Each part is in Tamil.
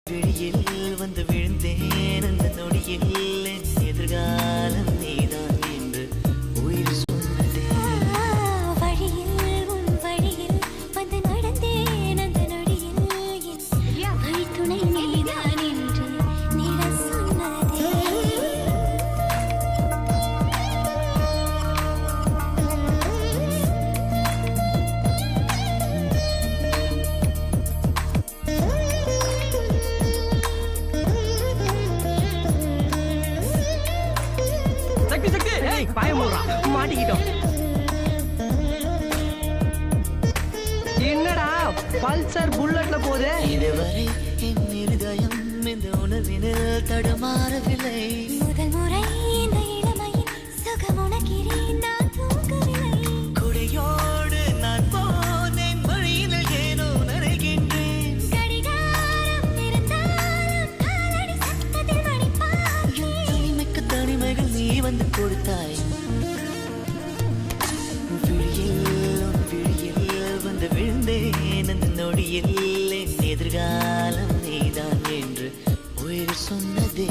விழியில் வந்து விழுந்தேன் அந்த நொடியில் என் எதிர்காலம் நீதான் என்று உயிர் சொன்னதே. வழியில் உன் வழியில் வந்து நடந்தேன் அந்த நொடியில் என் வழித்துணை நீதான் என்று நீட சொன்னதே. என்னடா பல்சர் புல்லட்ல போதே? இதுவரை என் இருதயம் இந்த உணர்வினில் தடுமாறவில்லை. முதல் முறை இந்த இளமையின் சுகம் உணக்கிறேன் நான் தூங்கவில்லை. குடையோடு நான் போனேன் வழியினில் ஏனோ நனைகின்றேன். கடிகாரம் இருந்தாலும் காலடி சத்தத்தில் மணிப்பார்த்தேன். தனிமைக்கு தனிமைகள் நீ வந்து கொடுத்தாய். விழியில் வந்து விழுந்தேன் அந்த நொடியில் என் எதிர்காலம் நீதான் என்று உயிர் சொன்னதே.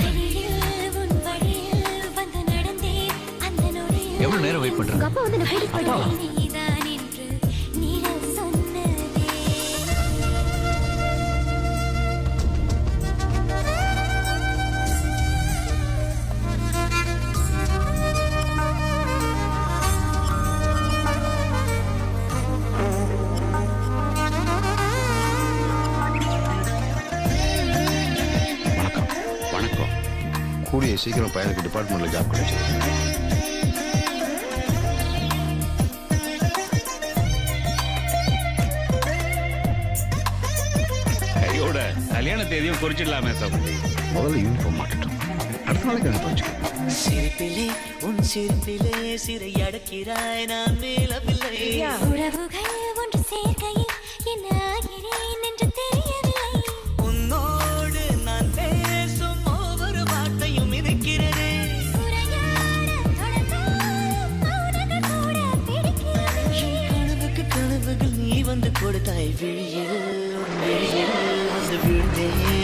வழியில் உன் வழியில் வந்து நடந்தேன் அந்த நொடியில் எவ்வளவு நேரம் வெயிட் பண்றாங்க? அப்பா வந்து நான் வெயிட் பண்றேன் நீதான் என்று நீட சொன்னதே. வணக்கம். கூடிய சீக்கிரம் பையனுக்கு டிபார்ட்மெண்ட்ல ஜாப் கிடைச்சது. கையோட கல்யாண தேதியும் குறிச்சிடலாமே சார். முதல்ல யூனிஃபார்ம் மாட்டட்டும், அடுத்த நாளைக்கு எனக்கு வச்சுக்கோ. சிரிப்பிலே உன் சிரிப்பிலே சிறை அடக்கிறாய் நான் மேலவில்லை. உறவுகள் ஒன்று சேர்க்கையில் என்ன ஆகிறேன் என்று தெரியவில்லை. உன்னோடு நான் பேசும் ஒவ்வொரு வார்த்தையும் இருக்கிறதே. உரையாட தொடர்ந்தாலும் மௌனங்கள் கூட பிடிக்கிறதில்லை. கனவுக்கு கனவுகள் நீ வந்து கொடுத்தாய். விழியில் வந்து விழுந்தேன்